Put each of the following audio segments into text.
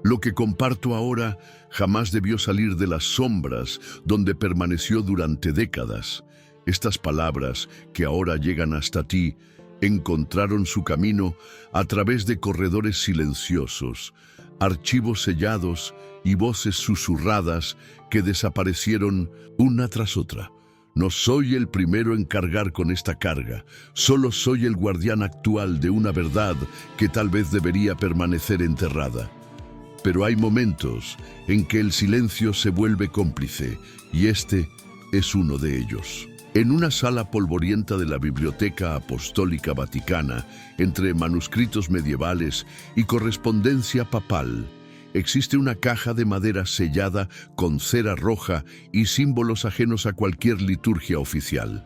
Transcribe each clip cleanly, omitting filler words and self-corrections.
Lo que comparto ahora jamás debió salir de las sombras donde permaneció durante décadas. Estas palabras que ahora llegan hasta ti encontraron su camino a través de corredores silenciosos, archivos sellados y voces susurradas que desaparecieron una tras otra. No soy el primero en cargar con esta carga, solo soy el guardián actual de una verdad que tal vez debería permanecer enterrada. Pero hay momentos en que el silencio se vuelve cómplice, y este es uno de ellos. En una sala polvorienta de la Biblioteca Apostólica Vaticana, entre manuscritos medievales y correspondencia papal, existe una caja de madera sellada con cera roja y símbolos ajenos a cualquier liturgia oficial.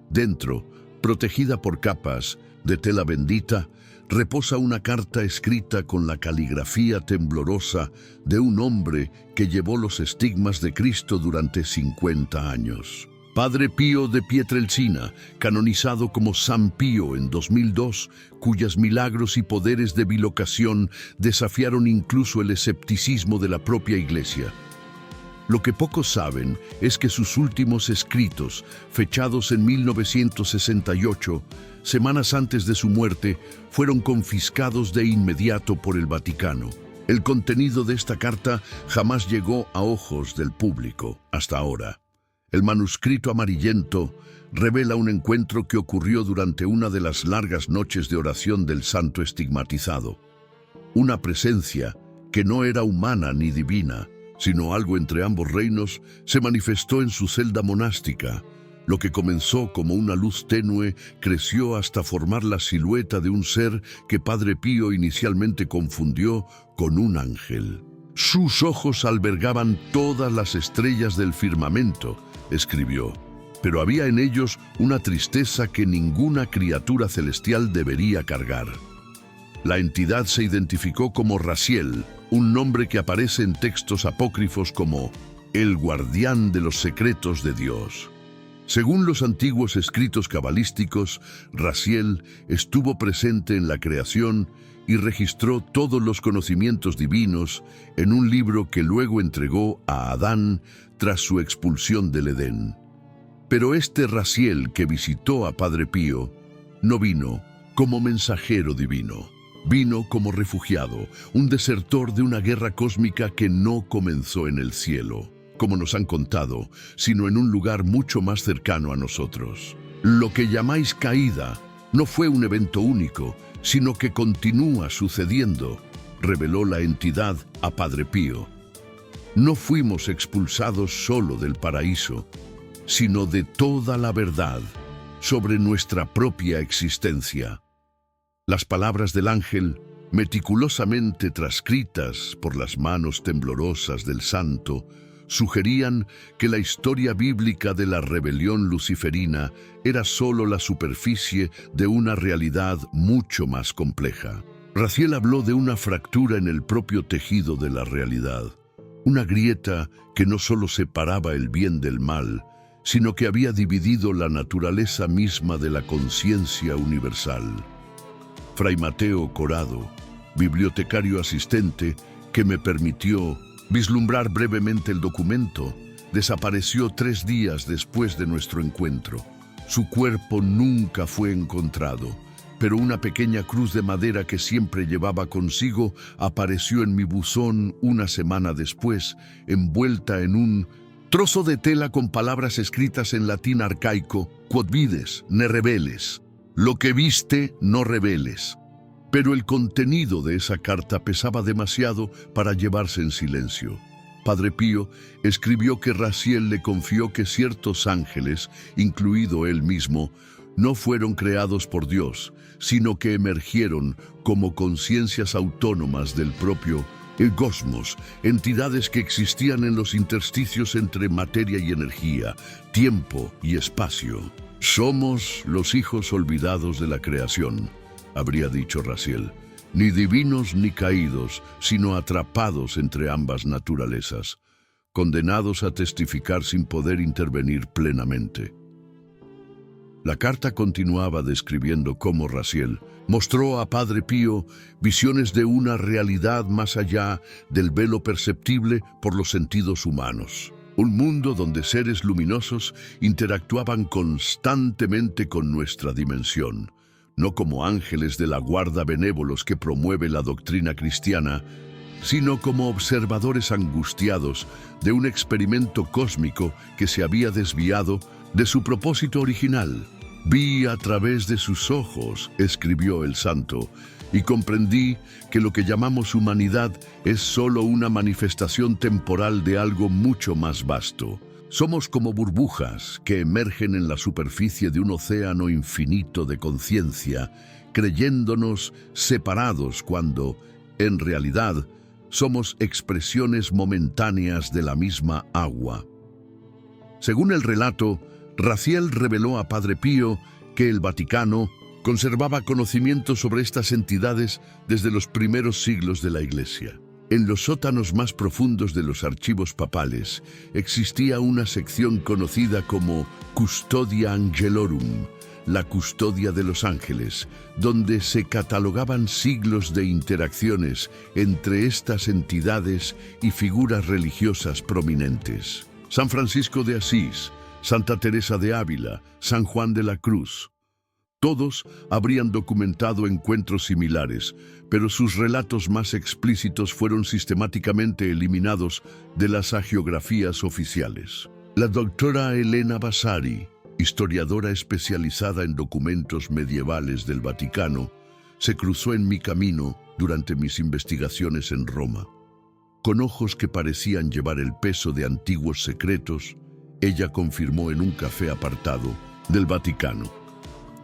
Dentro, protegida por capas de tela bendita, reposa una carta escrita con la caligrafía temblorosa de un hombre que llevó los estigmas de Cristo durante 50 años. Padre Pío de Pietrelcina, canonizado como San Pío en 2002, cuyos milagros y poderes de bilocación desafiaron incluso el escepticismo de la propia Iglesia. Lo que pocos saben es que sus últimos escritos, fechados en 1968, semanas antes de su muerte, fueron confiscados de inmediato por el Vaticano. El contenido de esta carta jamás llegó a ojos del público hasta ahora. El manuscrito amarillento revela un encuentro que ocurrió durante una de las largas noches de oración del santo estigmatizado. Una presencia que no era humana ni divina, sino algo entre ambos reinos, se manifestó en su celda monástica. Lo que comenzó como una luz tenue creció hasta formar la silueta de un ser que Padre Pío inicialmente confundió con un ángel. Sus ojos albergaban todas las estrellas del firmamento, escribió, pero había en ellos una tristeza que ninguna criatura celestial debería cargar. La entidad se identificó como Raziel, un nombre que aparece en textos apócrifos como el guardián de los secretos de Dios. Según los antiguos escritos cabalísticos, Raziel estuvo presente en la creación y registró todos los conocimientos divinos en un libro que luego entregó a Adán tras su expulsión del Edén. Pero este Raziel que visitó a Padre Pío no vino como mensajero divino. Vino como refugiado, un desertor de una guerra cósmica que no comenzó en el cielo, como nos han contado, sino en un lugar mucho más cercano a nosotros. Lo que llamáis caída no fue un evento único, sino que continúa sucediendo, reveló la entidad a Padre Pío. No fuimos expulsados solo del paraíso, sino de toda la verdad sobre nuestra propia existencia. Las palabras del ángel, meticulosamente transcritas por las manos temblorosas del santo, sugerían que la historia bíblica de la rebelión luciferina era solo la superficie de una realidad mucho más compleja. Raziel habló de una fractura en el propio tejido de la realidad, una grieta que no solo separaba el bien del mal, sino que había dividido la naturaleza misma de la conciencia universal. Fray Mateo Corado, bibliotecario asistente, que me permitió vislumbrar brevemente el documento, desapareció 3 días después de nuestro encuentro. Su cuerpo nunca fue encontrado, pero una pequeña cruz de madera que siempre llevaba consigo apareció en mi buzón una semana después, envuelta en un trozo de tela con palabras escritas en latín arcaico: quod vides, ne reveles. Lo que viste, no reveles. Pero el contenido de esa carta pesaba demasiado para llevarse en silencio. Padre Pío escribió que Raziel le confió que ciertos ángeles, incluido él mismo, no fueron creados por Dios, sino que emergieron como conciencias autónomas del propio el cosmos, entidades que existían en los intersticios entre materia y energía, tiempo y espacio. Somos los hijos olvidados de la creación, habría dicho Raziel, ni divinos ni caídos, sino atrapados entre ambas naturalezas, condenados a testificar sin poder intervenir plenamente. La carta continuaba describiendo cómo Raziel Mostró a Padre Pío visiones de una realidad más allá del velo perceptible por los sentidos humanos. Un mundo donde seres luminosos interactuaban constantemente con nuestra dimensión, no como ángeles de la guarda benévolos que promueve la doctrina cristiana, sino como observadores angustiados de un experimento cósmico que se había desviado de su propósito original. «Vi a través de sus ojos», escribió el santo, «y comprendí que lo que llamamos humanidad es solo una manifestación temporal de algo mucho más vasto. Somos como burbujas que emergen en la superficie de un océano infinito de conciencia, creyéndonos separados cuando, en realidad, somos expresiones momentáneas de la misma agua». Según el relato, Raziel reveló a Padre Pío que el Vaticano conservaba conocimiento sobre estas entidades desde los primeros siglos de la Iglesia. En los sótanos más profundos de los archivos papales existía una sección conocida como Custodia Angelorum, la custodia de los ángeles, donde se catalogaban siglos de interacciones entre estas entidades y figuras religiosas prominentes. San Francisco de Asís, Santa Teresa de Ávila, San Juan de la Cruz. Todos habrían documentado encuentros similares, pero sus relatos más explícitos fueron sistemáticamente eliminados de las hagiografías oficiales. La doctora Elena Vasari, historiadora especializada en documentos medievales del Vaticano, se cruzó en mi camino durante mis investigaciones en Roma. Con ojos que parecían llevar el peso de antiguos secretos, ella confirmó en un café apartado del Vaticano: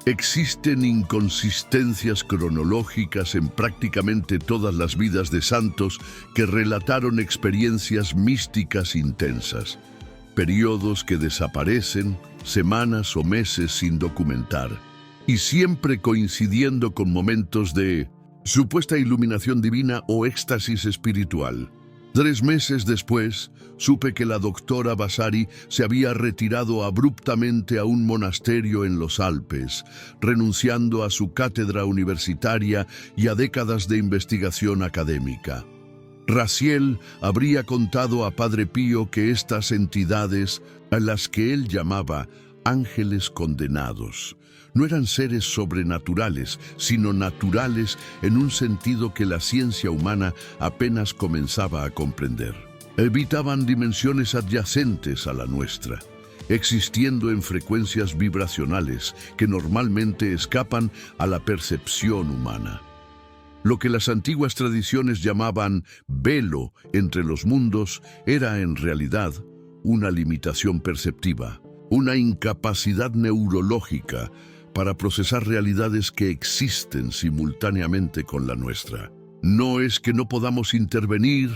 existen inconsistencias cronológicas en prácticamente todas las vidas de santos que relataron experiencias místicas intensas, periodos que desaparecen, semanas o meses sin documentar, y siempre coincidiendo con momentos de supuesta iluminación divina o éxtasis espiritual. 3 meses después, supe que la doctora Vasari se había retirado abruptamente a un monasterio en los Alpes, renunciando a su cátedra universitaria y a décadas de investigación académica. Raziel habría contado a Padre Pío que estas entidades, a las que él llamaba ángeles condenados, no eran seres sobrenaturales, sino naturales en un sentido que la ciencia humana apenas comenzaba a comprender. Habitaban dimensiones adyacentes a la nuestra, existiendo en frecuencias vibracionales que normalmente escapan a la percepción humana. Lo que las antiguas tradiciones llamaban velo entre los mundos era en realidad una limitación perceptiva, una incapacidad neurológica para procesar realidades que existen simultáneamente con la nuestra. No es que no podamos intervenir,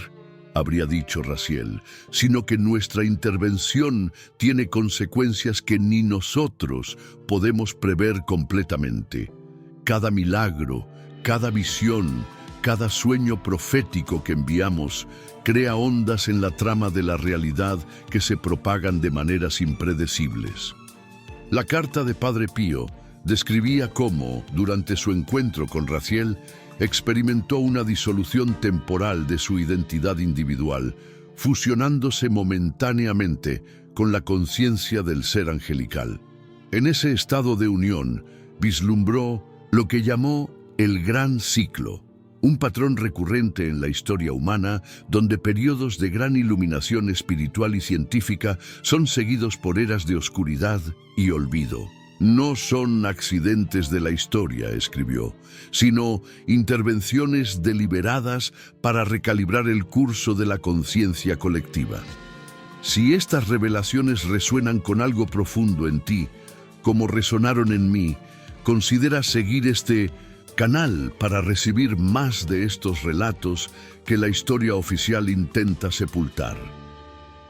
habría dicho Raziel, sino que nuestra intervención tiene consecuencias que ni nosotros podemos prever completamente. Cada milagro, cada visión, cada sueño profético que enviamos crea ondas en la trama de la realidad que se propagan de maneras impredecibles. La carta de Padre Pío describía cómo, durante su encuentro con Raziel, experimentó una disolución temporal de su identidad individual, fusionándose momentáneamente con la conciencia del ser angelical. En ese estado de unión, vislumbró lo que llamó el Gran Ciclo, un patrón recurrente en la historia humana donde periodos de gran iluminación espiritual y científica son seguidos por eras de oscuridad y olvido. No son accidentes de la historia, escribió, sino intervenciones deliberadas para recalibrar el curso de la conciencia colectiva. Si estas revelaciones resuenan con algo profundo en ti, como resonaron en mí, considera seguir este canal para recibir más de estos relatos que la historia oficial intenta sepultar.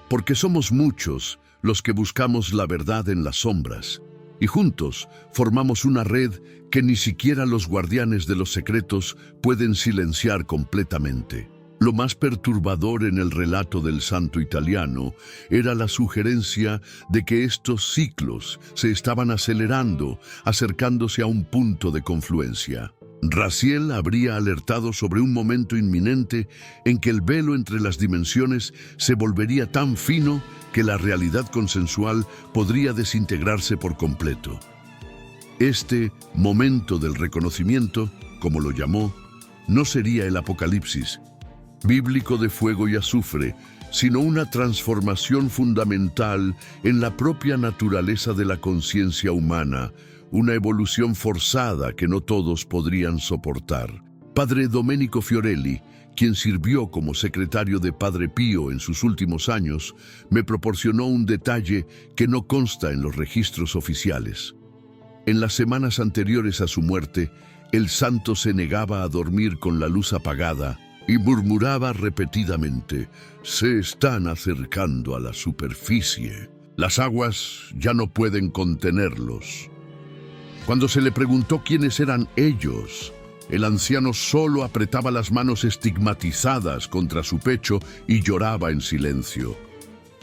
Porque somos muchos los que buscamos la verdad en las sombras, y juntos formamos una red que ni siquiera los guardianes de los secretos pueden silenciar completamente. Lo más perturbador en el relato del santo italiano era la sugerencia de que estos ciclos se estaban acelerando, acercándose a un punto de confluencia. Raziel habría alertado sobre un momento inminente en que el velo entre las dimensiones se volvería tan fino que la realidad consensual podría desintegrarse por completo. Este momento del reconocimiento, como lo llamó, no sería el apocalipsis bíblico de fuego y azufre, sino una transformación fundamental en la propia naturaleza de la conciencia humana, una evolución forzada que no todos podrían soportar. Padre Domenico Fiorelli, quien sirvió como secretario de Padre Pío en sus últimos años, me proporcionó un detalle que no consta en los registros oficiales. En las semanas anteriores a su muerte, el santo se negaba a dormir con la luz apagada y murmuraba repetidamente: «Se están acercando a la superficie. Las aguas ya no pueden contenerlos». Cuando se le preguntó quiénes eran ellos, el anciano solo apretaba las manos estigmatizadas contra su pecho y lloraba en silencio.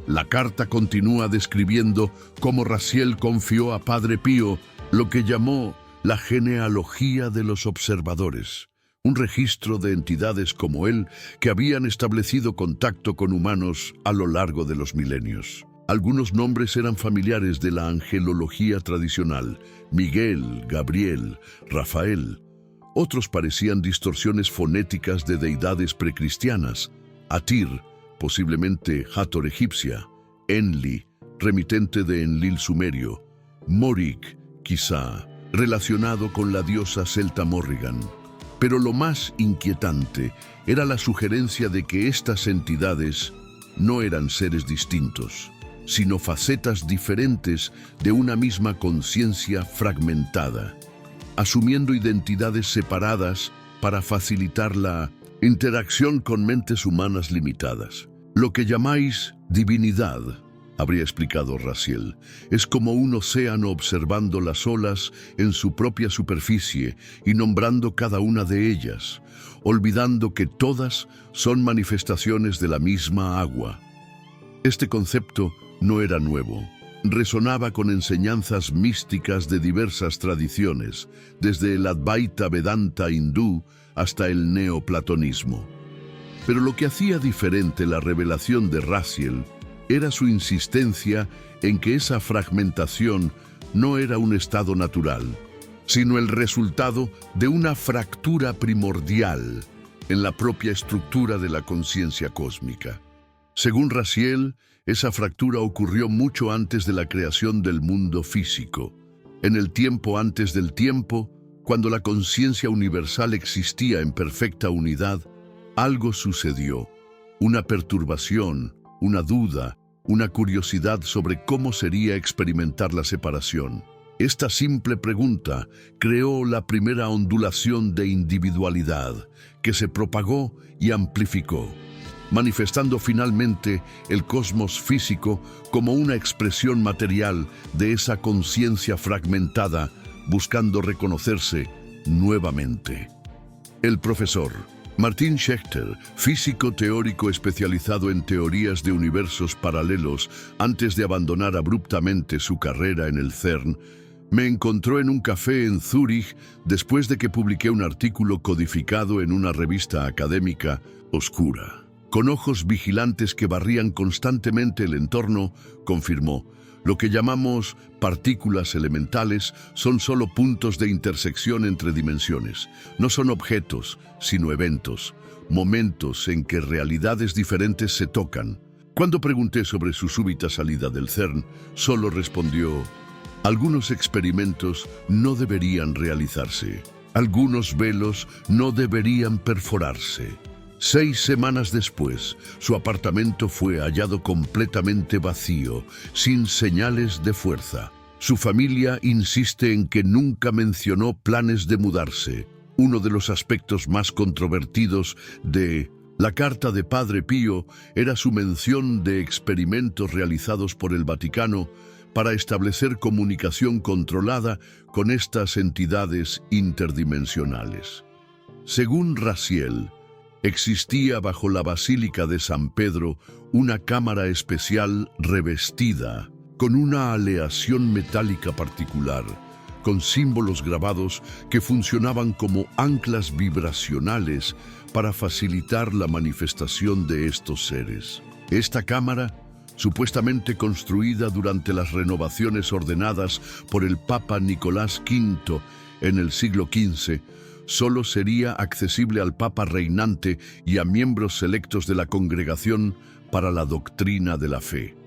La carta continúa describiendo cómo Raziel confió a Padre Pío lo que llamó la genealogía de los observadores, un registro de entidades como él que habían establecido contacto con humanos a lo largo de los milenios. Algunos nombres eran familiares de la angelología tradicional: Miguel, Gabriel, Rafael. Otros parecían distorsiones fonéticas de deidades precristianas: Atir, posiblemente Hathor egipcia; Enli, remitente de Enlil sumerio; Morik, quizá, relacionado con la diosa celta Morrigan. Pero lo más inquietante era la sugerencia de que estas entidades no eran seres distintos, sino facetas diferentes de una misma conciencia fragmentada, asumiendo identidades separadas para facilitar la interacción con mentes humanas limitadas. Lo que llamáis divinidad, habría explicado Raziel, es como un océano observando las olas en su propia superficie y nombrando cada una de ellas, olvidando que todas son manifestaciones de la misma agua. Este concepto no era nuevo. Resonaba con enseñanzas místicas de diversas tradiciones, desde el Advaita Vedanta hindú hasta el neoplatonismo. Pero lo que hacía diferente la revelación de Raziel era su insistencia en que esa fragmentación no era un estado natural, sino el resultado de una fractura primordial en la propia estructura de la conciencia cósmica. Según Raziel, esa fractura ocurrió mucho antes de la creación del mundo físico. En el tiempo antes del tiempo, cuando la conciencia universal existía en perfecta unidad, algo sucedió, una perturbación, una duda, una curiosidad sobre cómo sería experimentar la separación. Esta simple pregunta creó la primera ondulación de individualidad, que se propagó y amplificó, manifestando finalmente el cosmos físico como una expresión material de esa conciencia fragmentada, buscando reconocerse nuevamente. El profesor Martin Schechter, físico teórico especializado en teorías de universos paralelos, antes de abandonar abruptamente su carrera en el CERN, me encontró en un café en Zúrich después de que publiqué un artículo codificado en una revista académica oscura. Con ojos vigilantes que barrían constantemente el entorno, confirmó: lo que llamamos partículas elementales son solo puntos de intersección entre dimensiones. No son objetos, sino eventos, momentos en que realidades diferentes se tocan. Cuando pregunté sobre su súbita salida del CERN, solo respondió: algunos experimentos no deberían realizarse. Algunos velos no deberían perforarse. 6 semanas después, su apartamento fue hallado completamente vacío, sin señales de fuerza. Su familia insiste en que nunca mencionó planes de mudarse. Uno de los aspectos más controvertidos de la carta de Padre Pío era su mención de experimentos realizados por el Vaticano para establecer comunicación controlada con estas entidades interdimensionales. Según Raziel, existía bajo la Basílica de San Pedro una cámara especial revestida con una aleación metálica particular, con símbolos grabados que funcionaban como anclas vibracionales para facilitar la manifestación de estos seres. Esta cámara, supuestamente construida durante las renovaciones ordenadas por el Papa Nicolás V en el siglo XV, solo sería accesible al Papa reinante y a miembros selectos de la Congregación para la Doctrina de la Fe.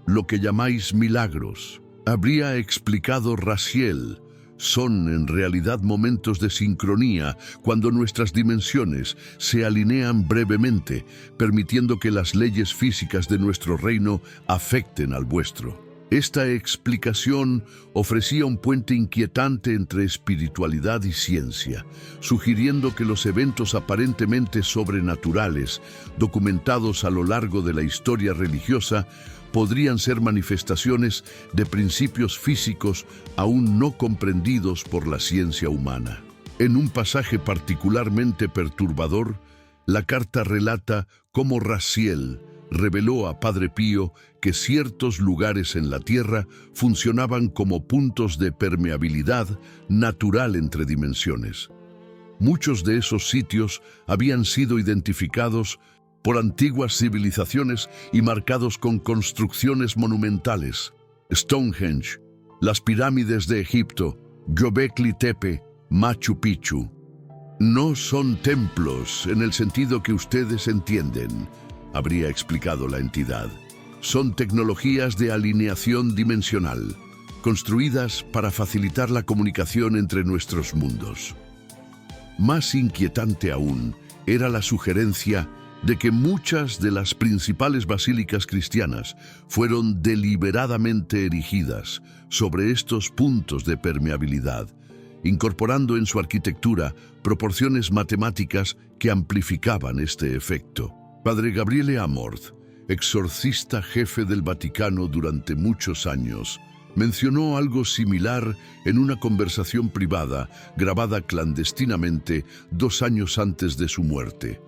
Lo que llamáis milagros, habría explicado Raziel, son en realidad momentos de sincronía cuando nuestras dimensiones se alinean brevemente, permitiendo que las leyes físicas de nuestro reino afecten al vuestro. Esta explicación ofrecía un puente inquietante entre espiritualidad y ciencia, sugiriendo que los eventos aparentemente sobrenaturales, documentados a lo largo de la historia religiosa, podrían ser manifestaciones de principios físicos aún no comprendidos por la ciencia humana. En un pasaje particularmente perturbador, la carta relata cómo Raziel reveló a Padre Pío que ciertos lugares en la Tierra funcionaban como puntos de permeabilidad natural entre dimensiones. Muchos de esos sitios habían sido identificados por antiguas civilizaciones y marcados con construcciones monumentales. Stonehenge, las pirámides de Egipto, Göbekli Tepe, Machu Picchu. No son templos en el sentido que ustedes entienden, habría explicado la entidad. Son tecnologías de alineación dimensional, construidas para facilitar la comunicación entre nuestros mundos. Más inquietante aún era la sugerencia de que muchas de las principales basílicas cristianas fueron deliberadamente erigidas sobre estos puntos de permeabilidad, incorporando en su arquitectura proporciones matemáticas que amplificaban este efecto. Padre Gabriele Amorth, exorcista jefe del Vaticano durante muchos años, mencionó algo similar en una conversación privada grabada clandestinamente 2 años antes de su muerte.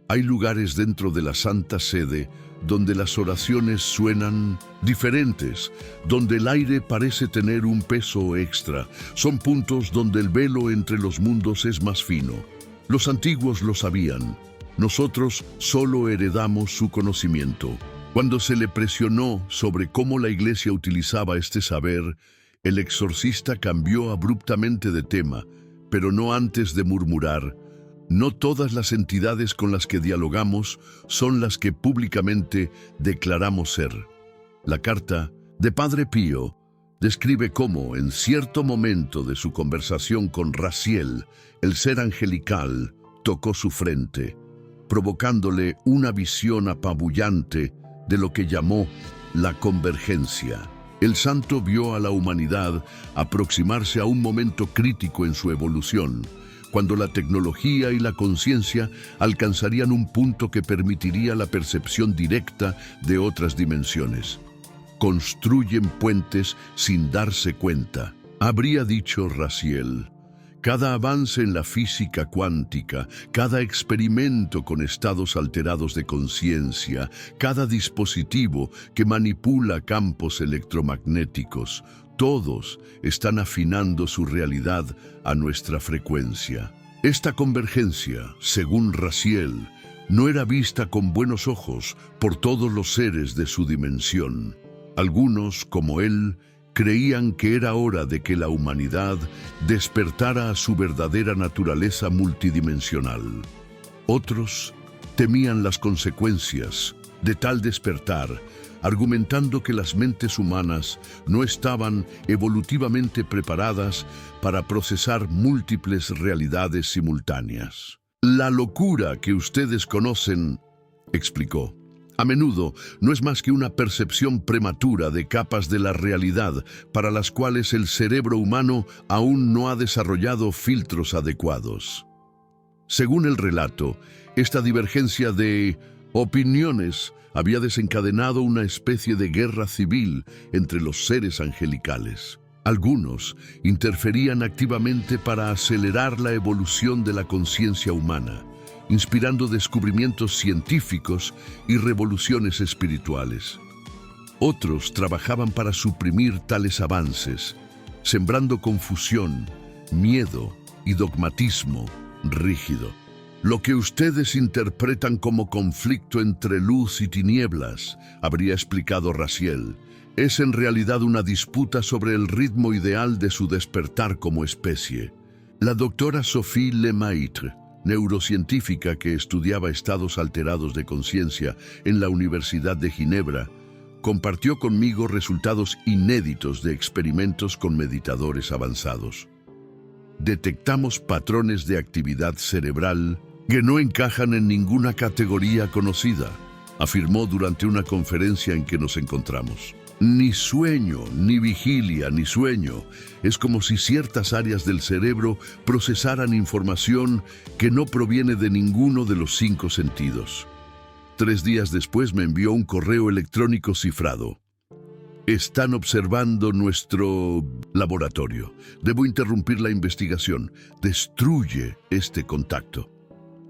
Hay lugares dentro de la Santa Sede donde las oraciones suenan diferentes, donde el aire parece tener un peso extra. Son puntos donde el velo entre los mundos es más fino. Los antiguos lo sabían. Nosotros solo heredamos su conocimiento. Cuando se le presionó sobre cómo la Iglesia utilizaba este saber, el exorcista cambió abruptamente de tema, pero no antes de murmurar: no todas las entidades con las que dialogamos son las que públicamente declaramos ser. La carta de Padre Pío describe cómo, en cierto momento de su conversación con Raziel, el ser angelical tocó su frente, provocándole una visión apabullante de lo que llamó la convergencia. El santo vio a la humanidad aproximarse a un momento crítico en su evolución, cuando la tecnología y la conciencia alcanzarían un punto que permitiría la percepción directa de otras dimensiones. Construyen puentes sin darse cuenta, habría dicho Raziel. Cada avance en la física cuántica, cada experimento con estados alterados de conciencia, cada dispositivo que manipula campos electromagnéticos, todos están afinando su realidad a nuestra frecuencia. Esta convergencia, según Raziel, no era vista con buenos ojos por todos los seres de su dimensión. Algunos, como él, creían que era hora de que la humanidad despertara a su verdadera naturaleza multidimensional. Otros temían las consecuencias de tal despertar, argumentando que las mentes humanas no estaban evolutivamente preparadas para procesar múltiples realidades simultáneas. La locura que ustedes conocen, explicó, a menudo no es más que una percepción prematura de capas de la realidad para las cuales el cerebro humano aún no ha desarrollado filtros adecuados. Según el relato, esta divergencia de opiniones había desencadenado una especie de guerra civil entre los seres angelicales. Algunos interferían activamente para acelerar la evolución de la conciencia humana, inspirando descubrimientos científicos y revoluciones espirituales. Otros trabajaban para suprimir tales avances, sembrando confusión, miedo y dogmatismo rígido. Lo que ustedes interpretan como conflicto entre luz y tinieblas, habría explicado Raziel, es en realidad una disputa sobre el ritmo ideal de su despertar como especie. La doctora Sophie Lemaitre, neurocientífica que estudiaba estados alterados de conciencia en la Universidad de Ginebra, compartió conmigo resultados inéditos de experimentos con meditadores avanzados. Detectamos patrones de actividad cerebral que no encajan en ninguna categoría conocida, afirmó durante una conferencia en que nos encontramos. Ni sueño, ni vigilia, ni sueño. Es como si ciertas áreas del cerebro procesaran información que no proviene de ninguno de los 5 sentidos. 3 días después me envió un correo electrónico cifrado. Están observando nuestro laboratorio. Debo interrumpir la investigación. Destruye este contacto.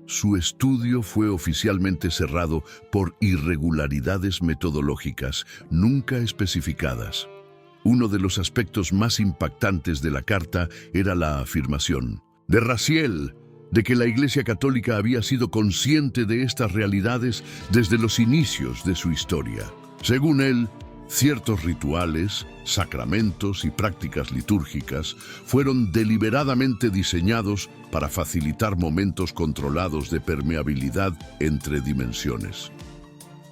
Su estudio fue oficialmente cerrado por irregularidades metodológicas nunca especificadas. Uno de los aspectos más impactantes de la carta era la afirmación de Raziel de que la Iglesia Católica había sido consciente de estas realidades desde los inicios de su historia. Según él, ciertos rituales, sacramentos y prácticas litúrgicas fueron deliberadamente diseñados para facilitar momentos controlados de permeabilidad entre dimensiones.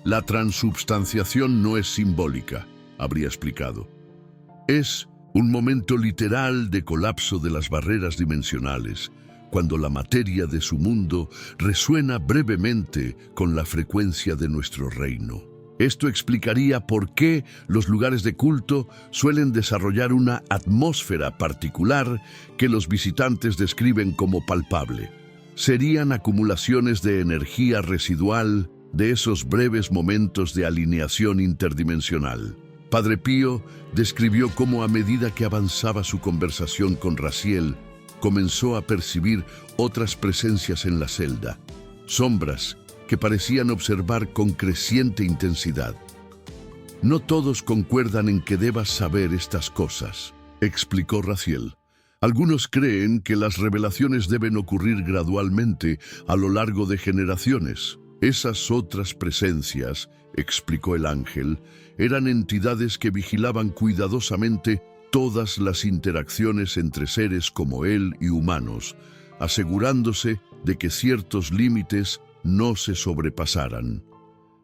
La transubstanciación no es simbólica, habría explicado. Es un momento literal de colapso de las barreras dimensionales, cuando la materia de su mundo resuena brevemente con la frecuencia de nuestro reino. Esto explicaría por qué los lugares de culto suelen desarrollar una atmósfera particular que los visitantes describen como palpable. Serían acumulaciones de energía residual de esos breves momentos de alineación interdimensional. Padre Pío describió cómo a medida que avanzaba su conversación con Raziel, comenzó a percibir otras presencias en la celda, sombras que parecían observar con creciente intensidad. No todos concuerdan en que debas saber estas cosas, explicó Raziel. Algunos creen que las revelaciones deben ocurrir gradualmente a lo largo de generaciones. Esas otras presencias, explicó el ángel, eran entidades que vigilaban cuidadosamente todas las interacciones entre seres como él y humanos, asegurándose de que ciertos límites no se sobrepasaran.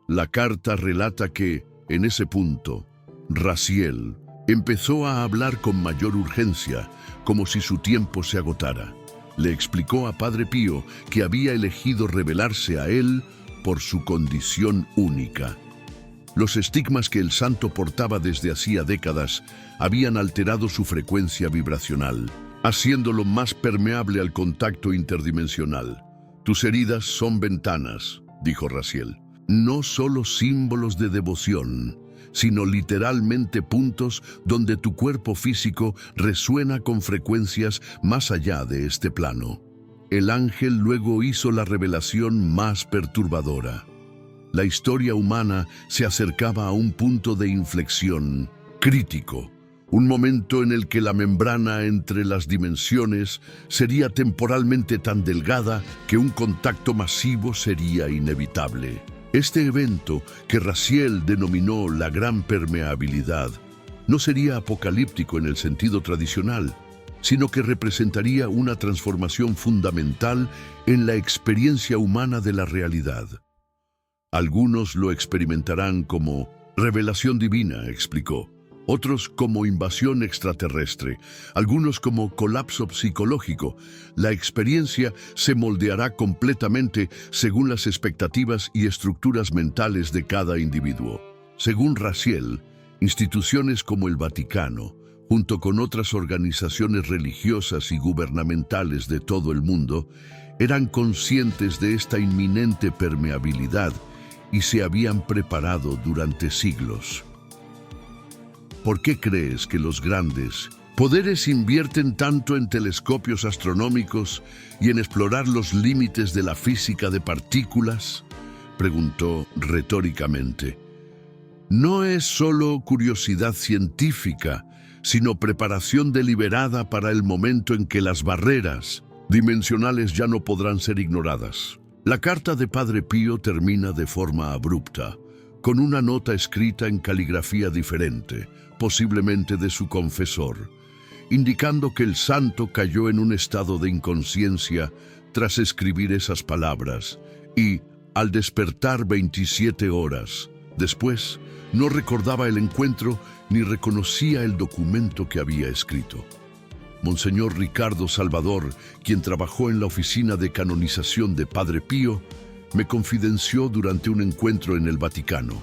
La carta relata que, en ese punto, Raziel empezó a hablar con mayor urgencia, como si su tiempo se agotara. Le explicó a Padre Pío que había elegido revelarse a él por su condición única. Los estigmas que el santo portaba desde hacía décadas habían alterado su frecuencia vibracional, haciéndolo más permeable al contacto interdimensional. Tus heridas son ventanas, dijo Raziel, no solo símbolos de devoción, sino literalmente puntos donde tu cuerpo físico resuena con frecuencias más allá de este plano. El ángel luego hizo la revelación más perturbadora. La historia humana se acercaba a un punto de inflexión crítico, un momento en el que la membrana entre las dimensiones sería temporalmente tan delgada que un contacto masivo sería inevitable. Este evento, que Raziel denominó la gran permeabilidad, no sería apocalíptico en el sentido tradicional, sino que representaría una transformación fundamental en la experiencia humana de la realidad. Algunos lo experimentarán como revelación divina, explicó. Otros como invasión extraterrestre, algunos como colapso psicológico. La experiencia se moldeará completamente según las expectativas y estructuras mentales de cada individuo. Según Raziel, instituciones como el Vaticano, junto con otras organizaciones religiosas y gubernamentales de todo el mundo, eran conscientes de esta inminente permeabilidad y se habían preparado durante siglos. ¿Por qué crees que los grandes poderes invierten tanto en telescopios astronómicos y en explorar los límites de la física de partículas? Preguntó retóricamente. No es solo curiosidad científica, sino preparación deliberada para el momento en que las barreras dimensionales ya no podrán ser ignoradas. La carta de Padre Pío termina de forma abrupta, con una nota escrita en caligrafía diferente, posiblemente de su confesor, indicando que el santo cayó en un estado de inconsciencia tras escribir esas palabras y, al despertar 27 horas después, no recordaba el encuentro ni reconocía el documento que había escrito. Monseñor Ricardo Salvador, quien trabajó en la oficina de canonización de Padre Pío, me confidenció durante un encuentro en el Vaticano.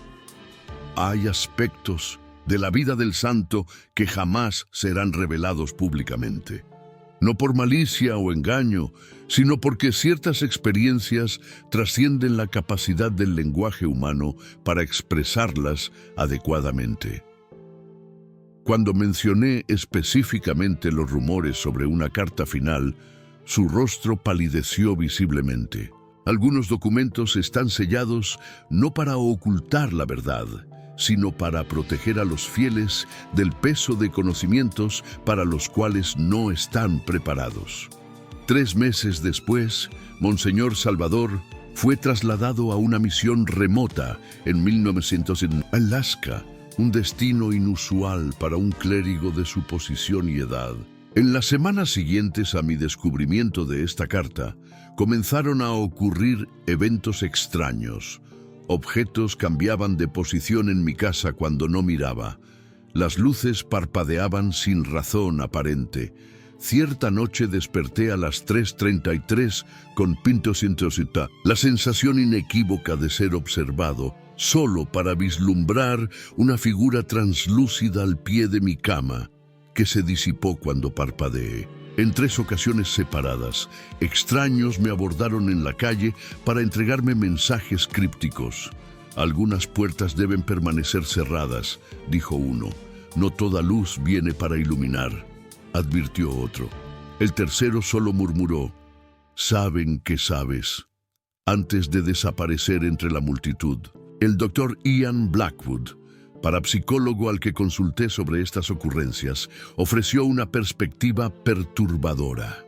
Hay aspectos de la vida del santo que jamás serán revelados públicamente. No por malicia o engaño, sino porque ciertas experiencias trascienden la capacidad del lenguaje humano para expresarlas adecuadamente. Cuando mencioné específicamente los rumores sobre una carta final, su rostro palideció visiblemente. Algunos documentos están sellados no para ocultar la verdad, sino para proteger a los fieles del peso de conocimientos para los cuales no están preparados. 3 meses después, Monseñor Salvador fue trasladado a una misión remota en 1900 en Alaska, un destino inusual para un clérigo de su posición y edad. En las semanas siguientes a mi descubrimiento de esta carta, comenzaron a ocurrir eventos extraños. Objetos cambiaban de posición en mi casa cuando no miraba. Las luces parpadeaban sin razón aparente. Cierta noche desperté a las 3:33 con pintos intensita, la sensación inequívoca de ser observado, solo para vislumbrar una figura translúcida al pie de mi cama, que se disipó cuando parpadeé. En 3 ocasiones separadas, extraños me abordaron en la calle para entregarme mensajes crípticos. Algunas puertas deben permanecer cerradas, dijo uno. No toda luz viene para iluminar, advirtió otro. El tercero solo murmuró, saben que sabes, antes de desaparecer entre la multitud. El doctor Ian Blackwood, parapsicólogo al que consulté sobre estas ocurrencias, ofreció una perspectiva perturbadora.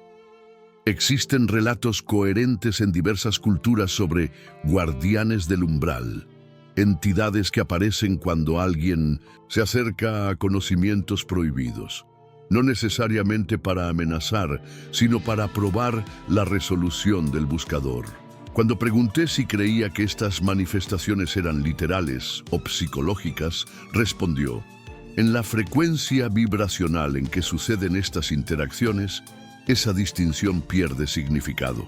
Existen relatos coherentes en diversas culturas sobre guardianes del umbral, entidades que aparecen cuando alguien se acerca a conocimientos prohibidos, no necesariamente para amenazar, sino para probar la resolución del buscador. Cuando pregunté si creía que estas manifestaciones eran literales o psicológicas, respondió, en la frecuencia vibracional en que suceden estas interacciones, esa distinción pierde significado.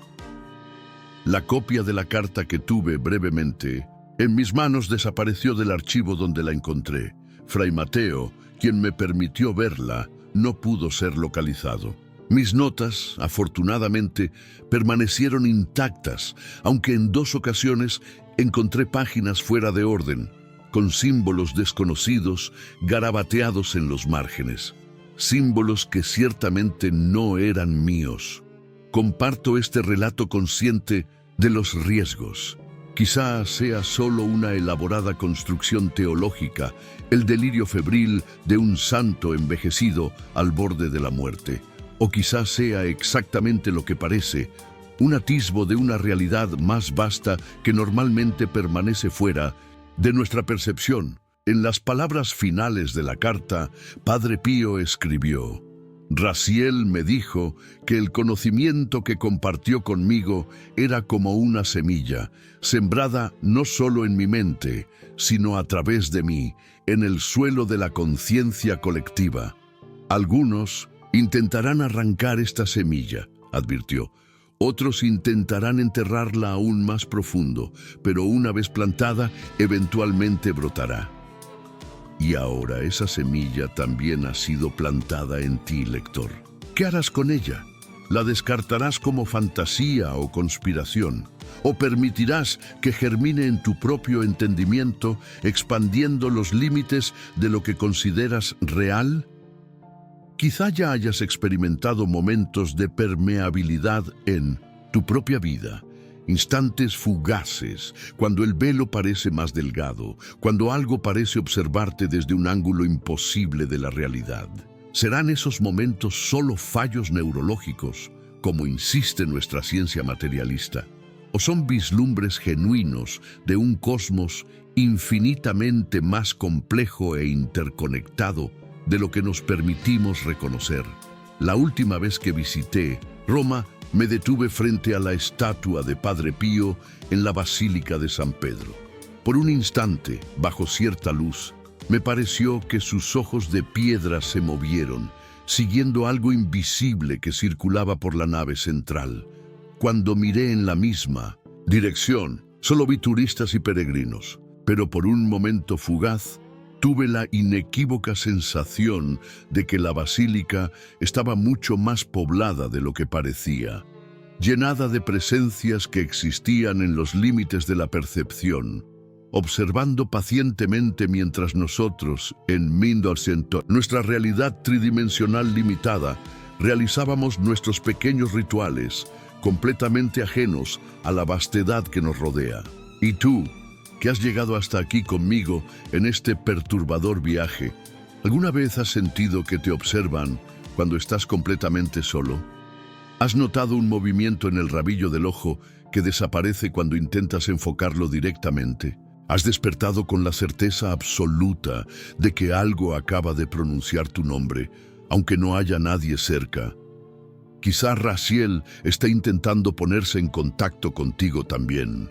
La copia de la carta que tuve brevemente en mis manos desapareció del archivo donde la encontré. Fray Mateo, quien me permitió verla, no pudo ser localizado. Mis notas, afortunadamente, permanecieron intactas, aunque en 2 ocasiones encontré páginas fuera de orden, con símbolos desconocidos garabateados en los márgenes. Símbolos que ciertamente no eran míos. Comparto este relato consciente de los riesgos. Quizá sea solo una elaborada construcción teológica, el delirio febril de un santo envejecido al borde de la muerte. O quizás sea exactamente lo que parece, un atisbo de una realidad más vasta que normalmente permanece fuera de nuestra percepción. En las palabras finales de la carta, Padre Pío escribió, Raziel me dijo que el conocimiento que compartió conmigo era como una semilla, sembrada no solo en mi mente, sino a través de mí, en el suelo de la conciencia colectiva. Algunos intentarán arrancar esta semilla, advirtió. Otros intentarán enterrarla aún más profundo, pero una vez plantada, eventualmente brotará. Y ahora esa semilla también ha sido plantada en ti, lector. ¿Qué harás con ella? ¿La descartarás como fantasía o conspiración? ¿O permitirás que germine en tu propio entendimiento, expandiendo los límites de lo que consideras real? Quizá ya hayas experimentado momentos de permeabilidad en tu propia vida, instantes fugaces, cuando el velo parece más delgado, cuando algo parece observarte desde un ángulo imposible de la realidad. ¿Serán esos momentos solo fallos neurológicos, como insiste nuestra ciencia materialista? ¿O son vislumbres genuinos de un cosmos infinitamente más complejo e interconectado de lo que nos permitimos reconocer? La última vez que visité Roma, me detuve frente a la estatua de Padre Pío en la Basílica de San Pedro. Por un instante, bajo cierta luz, me pareció que sus ojos de piedra se movieron, siguiendo algo invisible que circulaba por la nave central. Cuando miré en la misma dirección, solo vi turistas y peregrinos, pero por un momento fugaz, tuve la inequívoca sensación de que la basílica estaba mucho más poblada de lo que parecía, llenada de presencias que existían en los límites de la percepción, observando pacientemente mientras nosotros, en 1900, nuestra realidad tridimensional limitada, realizábamos nuestros pequeños rituales, completamente ajenos a la vastedad que nos rodea. ¿Y tú, que has llegado hasta aquí conmigo en este perturbador viaje, alguna vez has sentido que te observan cuando estás completamente solo? ¿Has notado un movimiento en el rabillo del ojo que desaparece cuando intentas enfocarlo directamente? ¿Has despertado con la certeza absoluta de que algo acaba de pronunciar tu nombre, aunque no haya nadie cerca? Quizá Raziel está intentando ponerse en contacto contigo también.